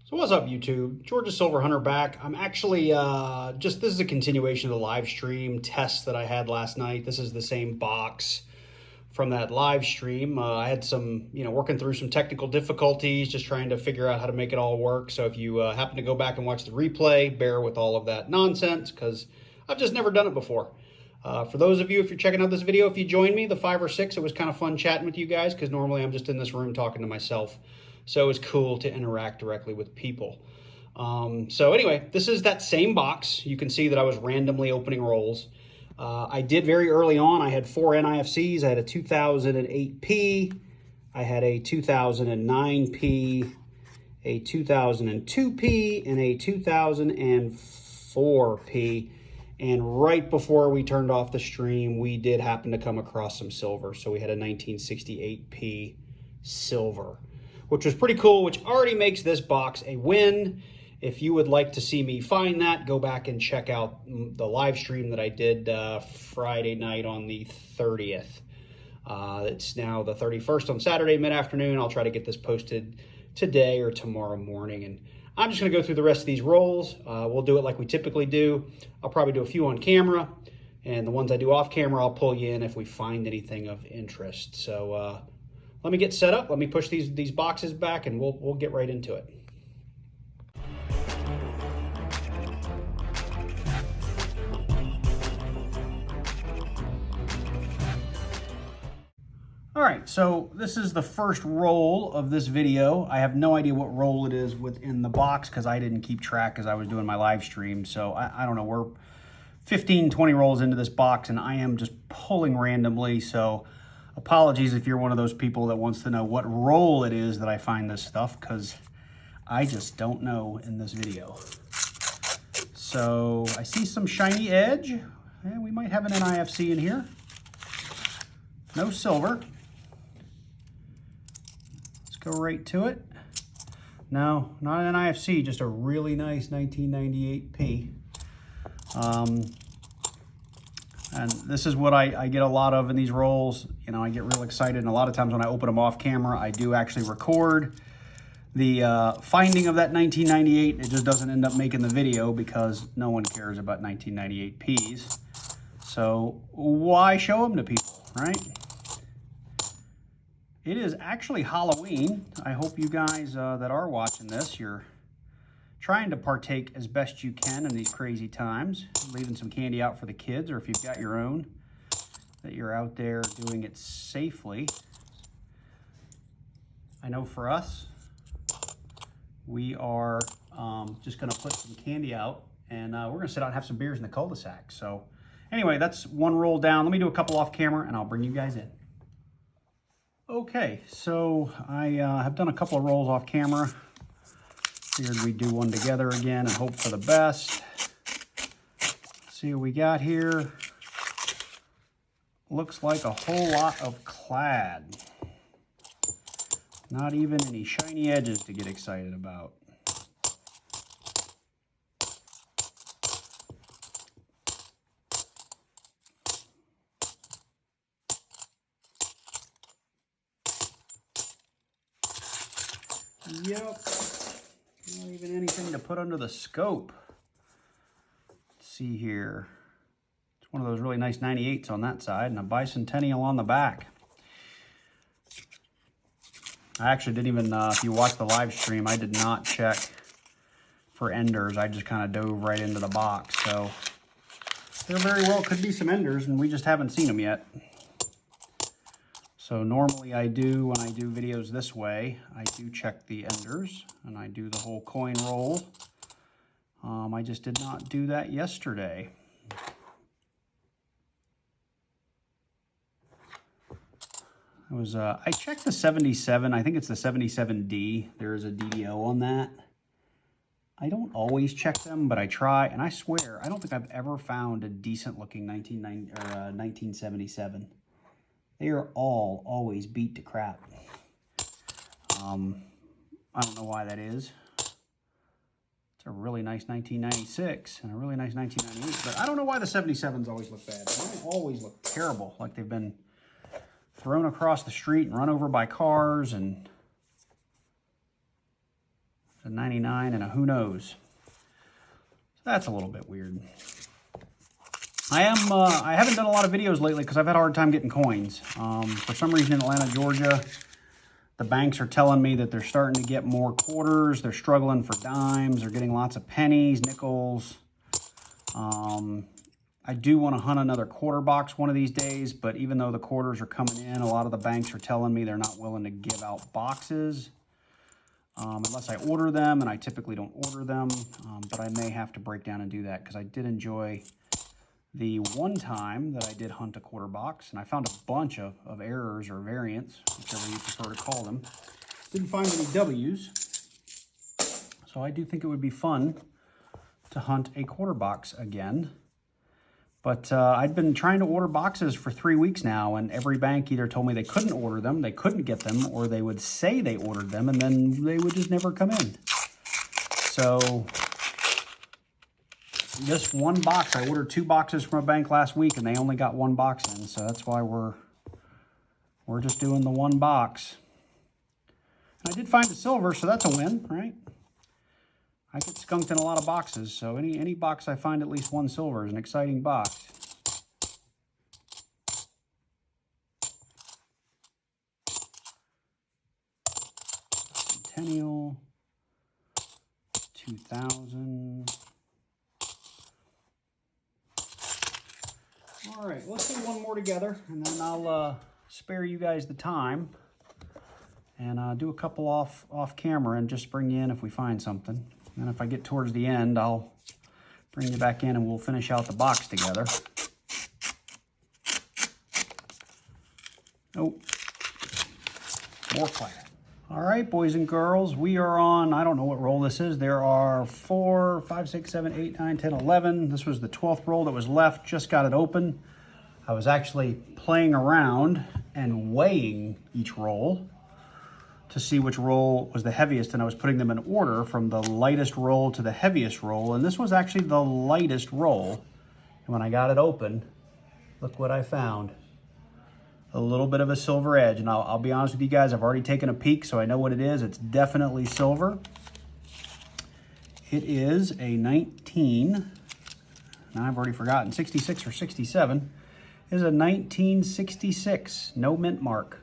So what's up, YouTube? Georgia Silver Hunter back. I'm actually this is a continuation of the live stream test that I had last night. This is the same box from that live stream. I had some, working through some technical difficulties, just trying to figure out how to make it all work. So if you happen to go back and watch the replay, bear with all of that nonsense because I've just never done it before. For those of you, if you're checking out this video, if you joined me, the 5 or 6, it was kind of fun chatting with you guys because normally I'm just in this room talking to myself. So it was cool to interact directly with people. So anyway, this is that same box. You can see that I was randomly opening rolls. I did very early on, I had 4 NIFCs. I had a 2008P, I had a 2009P, a 2002P, and a 2004P. And right before we turned off the stream, we did happen to come across some silver. So we had a 1968P silver, which was pretty cool, which already makes this box a win. If you would like to see me find that, go back and check out the live stream that I did Friday night on the 30th. It's now the 31st on Saturday mid-afternoon. I'll try to get this posted today or tomorrow morning. And I'm just going to go through the rest of these rolls. We'll do it like we typically do. I'll probably do a few on camera. And the ones I do off camera, I'll pull you in if we find anything of interest. So let me get set up. Let me push these boxes back and we'll get right into it. All right, so this is the first roll of this video. I have no idea what roll it is within the box because I didn't keep track as I was doing my live stream. So I don't know, we're 15, 20 rolls into this box and I am just pulling randomly. So apologies if you're one of those people that wants to know what roll it is that I find this stuff, because I just don't know in this video. So I see some shiny edge. And we might have an NIFC in here. No silver. Let's go right to it. No, not an NIFC, just a really nice 1998P. And this is what I get a lot of in these rolls. I get real excited, and a lot of times when I open them off camera, I do actually record the finding of that 1998. It just doesn't end up making the video because no one cares about 1998 Ps. So why show them to people, right? It is actually Halloween. I hope you guys that are watching this, you're trying to partake as best you can in these crazy times, leaving some candy out for the kids, or if you've got your own, that you're out there doing it safely. I know for us, we are just gonna put some candy out and we're gonna sit out and have some beers in the cul-de-sac. So anyway, that's one roll down. Let me do a couple off camera and I'll bring you guys in. Okay, so I have done a couple of rolls off camera. Figured we'd do one together again and hope for the best. Let's see what we got here. Looks like a whole lot of clad. Not even any shiny edges to get excited about. Yep. Not even anything to put under the scope. Let's see here. It's one of those really nice 98s on that side and a bicentennial on the back. I actually didn't even, if you watch the live stream, I did not check for enders. I just kind of dove right into the box. So there very well could be some enders and we just haven't seen them yet. So normally I do, when I do videos this way, I do check the enders and I do the whole coin roll. I just did not do that yesterday. It was, I checked the 77, I think it's the 77D. There is a DDO on that. I don't always check them, but I try, and I swear, I don't think I've ever found a decent looking 1977. They are always beat to crap. I don't know why that is. It's a really nice 1996 and a really nice 1998, but I don't know why the 77s always look bad. They always look terrible, like they've been thrown across the street and run over by cars, and a 99 and a who knows. So that's a little bit weird. I haven't done a lot of videos lately because I've had a hard time getting coins. For some reason in Atlanta, Georgia, the banks are telling me that they're starting to get more quarters. They're struggling for dimes. They're getting lots of pennies, nickels. I do want to hunt another quarter box one of these days, but even though the quarters are coming in, a lot of the banks are telling me they're not willing to give out boxes unless I order them, and I typically don't order them, but I may have to break down and do that because I did enjoy the one time that I did hunt a quarter box, and I found a bunch of errors or variants, whichever you prefer to call them. Didn't find any W's, so I do think it would be fun to hunt a quarter box again. But I'd been trying to order boxes for 3 weeks now, and every bank either told me they couldn't order them, they couldn't get them, or they would say they ordered them, and then they would just never come in. So just one box. I ordered 2 boxes from a bank last week, and they only got 1 box in, so that's why we're just doing the 1 box. And I did find a silver, so that's a win, right? I get skunked in a lot of boxes, so any box I find at least 1 silver is an exciting box. Centennial, 2000. All right, let's do one more together, and then I'll spare you guys the time and do a couple off camera and just bring you in if we find something. And if I get towards the end, I'll bring you back in and we'll finish out the box together. Oh, more claret. All right, boys and girls, we are on, I don't know what roll this is. There are 4, 5, 6, 7, 8, 9, 10, 11. This was the 12th roll that was left, just got it open. I was actually playing around and weighing each roll to see which roll was the heaviest, and I was putting them in order from the lightest roll to the heaviest roll, and this was actually the lightest roll. And when I got it open, look what I found. A little bit of a silver edge, and I'll be honest with you guys, I've already taken a peek, so I know what it is. It's definitely silver. It is a 19, now I've already forgotten, 66 or 67. It is a 1966, no mint mark.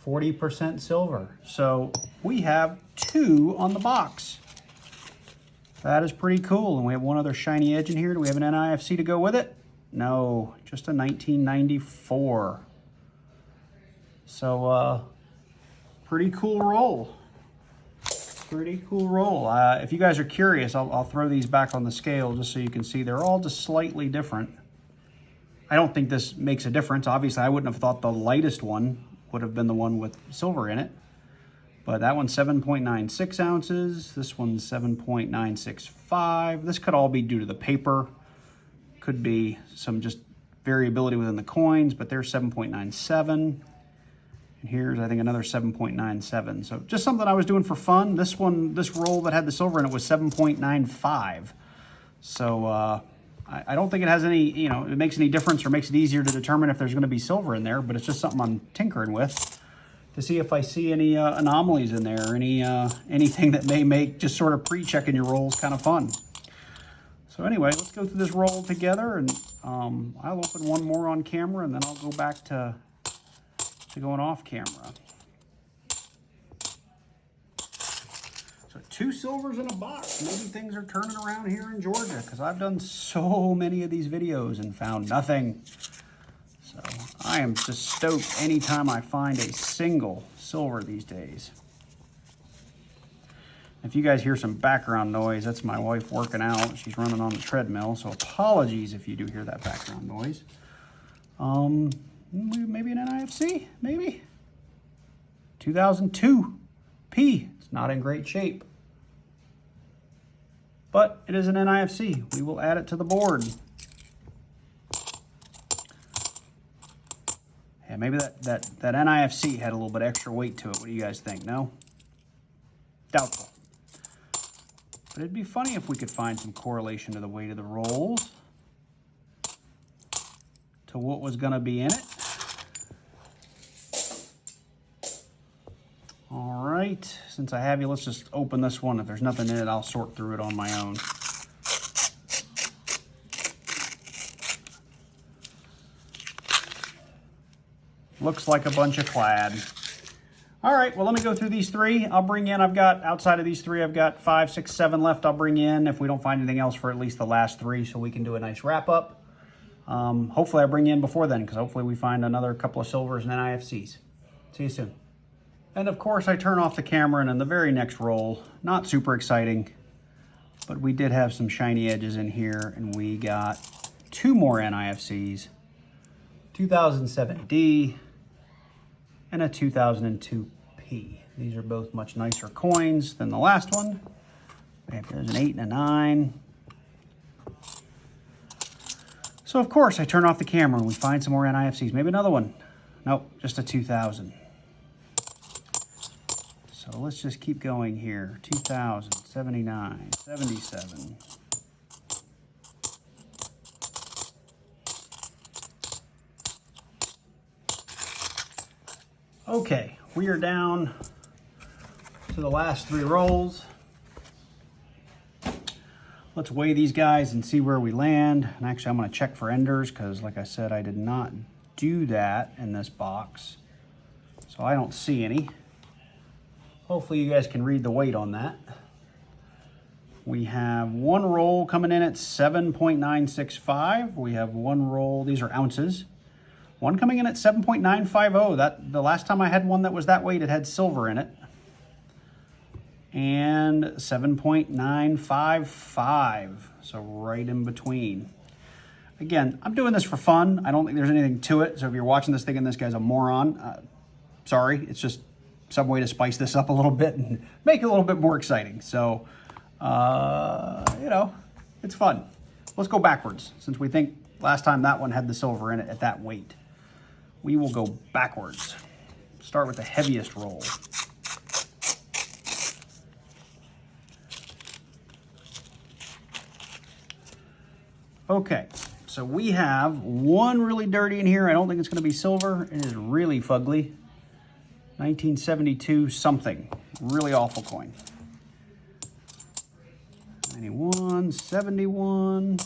40% silver. So we have 2 on the box. That is pretty cool. And we have one other shiny edge in here. Do we have an NIFC to go with it? No, just a 1994. So pretty cool roll. Pretty cool roll. If you guys are curious, I'll throw these back on the scale just so you can see they're all just slightly different. I don't think this makes a difference. Obviously, I wouldn't have thought the lightest one would have been the one with silver in it. But that one's 7.96 ounces. This one's 7.965. This could all be due to the paper. Could be some just variability within the coins, but they're 7.97. And here's, I think, another 7.97. So just something I was doing for fun. This roll that had the silver in it was 7.95. So I don't think it has any, it makes any difference or makes it easier to determine if there's going to be silver in there, but it's just something I'm tinkering with to see if I see any anomalies in there, anything that may make just sort of pre-checking your rolls kind of fun. So anyway, let's go through this roll together, and I'll open one more on camera, and then I'll go back to going off camera. So 2 silvers in a box. Maybe things are turning around here in Georgia, because I've done so many of these videos and found nothing. So I am just stoked anytime I find a single silver these days. If you guys hear some background noise, that's my wife working out. She's running on the treadmill, so apologies if you do hear that background noise. Maybe an NIFC, maybe. 2002 P. It's not in great shape. But it is an NIFC. We will add it to the board. Yeah, maybe that NIFC had a little bit extra weight to it. What do you guys think? No? Doubtful. But it'd be funny if we could find some correlation to the weight of the rolls to what was going to be in it. All right. plate. Since I have you, let's just open this one. If there's nothing in it, I'll sort through it on my own. Looks like a bunch of clad. All right, well, let me go through these three. I'll bring in, outside of these three, I've got 5, 6, 7 left. I'll bring in if we don't find anything else for at least the last three so we can do a nice wrap up. Hopefully I bring in before then because hopefully we find another couple of silvers and NIFCs. See you soon. And of course I turn off the camera and in the very next roll, not super exciting, but we did have some shiny edges in here and we got 2 more NIFCs, 2007D and a 2002P. These are both much nicer coins than the last one. There's an 8 and a 9. So of course I turn off the camera and we find some more NIFCs. Maybe another one. Nope, just a 2000. So let's just keep going here. 2000, 79, 77. Okay, we are down to the last 3 rolls. Let's weigh these guys and see where we land. And actually, I'm going to check for enders because, like I said, I did not do that in this box. So I don't see any. Hopefully, you guys can read the weight on that. We have 1 roll coming in at 7.965. We have 1 roll, these are ounces. 1 coming in at 7.950. The last time I had one that was that weight, it had silver in it. And 7.955, so right in between. Again, I'm doing this for fun. I don't think there's anything to it. So if you're watching this thinking this guy's a moron, sorry. It's just some way to spice this up a little bit and make it a little bit more exciting. So, you know, it's fun. Let's go backwards since we think last time that one had the silver in it at that weight. We will go backwards. Start with the heaviest roll. Okay, so we have 1 really dirty in here. I don't think it's going to be silver. It is really fugly. 1972 something. Really awful coin. 91, 71.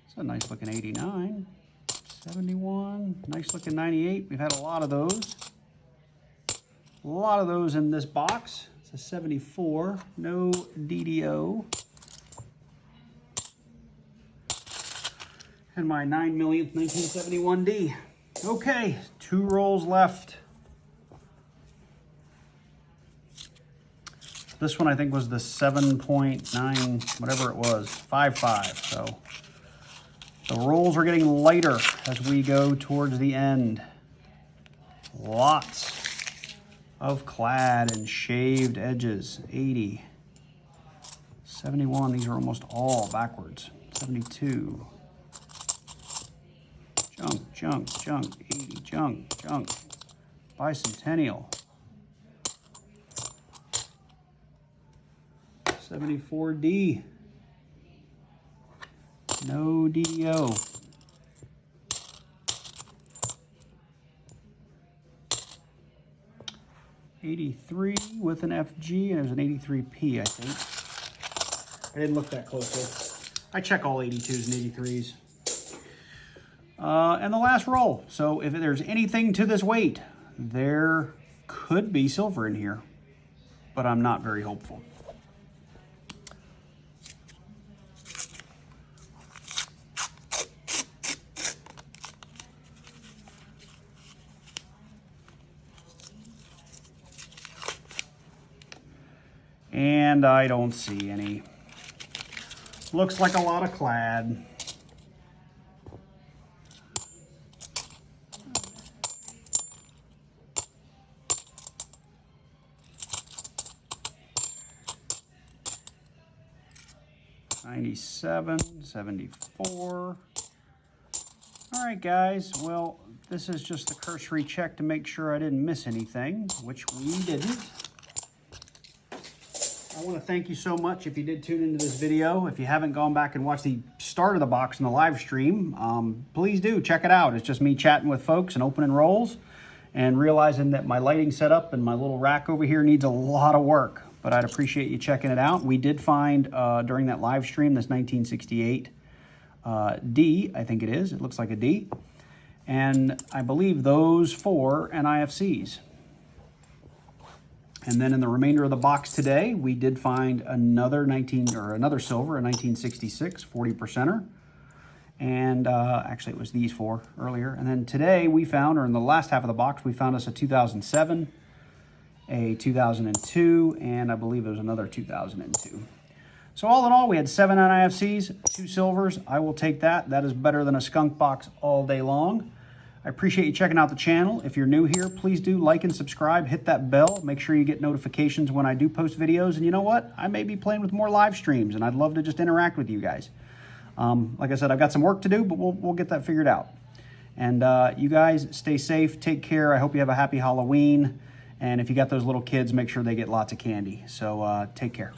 It's a nice looking 89. 71, nice looking 98. We've had a lot of those. A lot of those in this box. It's a 74, no DDO. And my 9 millionth 1971D. Okay, 2 rolls left. This one I think was the 7.9, whatever it was, 55. So the rolls are getting lighter as we go towards the end. Lots of clad and shaved edges. 80, 71, these are almost all backwards. 72, junk, junk, junk, 80, junk, junk, bicentennial. 74D, no DDO. 83 with an FG, and there's an 83P, I think. I didn't look that closely. I check all 82s and 83s. And the last roll. So if there's anything to this weight, there could be silver in here, but I'm not very hopeful. And I don't see any. Looks like a lot of clad. $97, 74. All right, guys. Well, this is just a cursory check to make sure I didn't miss anything, which we didn't. I want to thank you so much if you did tune into this video. If you haven't gone back and watched the start of the box in the live stream, please do check it out. It's just me chatting with folks and opening rolls and realizing that my lighting setup and my little rack over here needs a lot of work, but I'd appreciate you checking it out. We did find during that live stream this 1968 D, I think it is. It looks like a D. And I believe those 4 NIFCs. And then in the remainder of the box today, we did find another silver, a 1966 40%er. And actually it was these 4 earlier. And then today we found, or in the last half of the box, we found us a 2007, a 2002, and I believe there was another 2002. So all in all, we had 7 NIFCs, 2 silvers. I will take that. That is better than a skunk box all day long. I appreciate you checking out the channel. If you're new here, please do like and subscribe. Hit that bell. Make sure you get notifications when I do post videos. And you know what? I may be playing with more live streams, and I'd love to just interact with you guys. Like I said, I've got some work to do, but we'll get that figured out. And you guys stay safe. Take care. I hope you have a happy Halloween. And if you got those little kids, make sure they get lots of candy. So take care.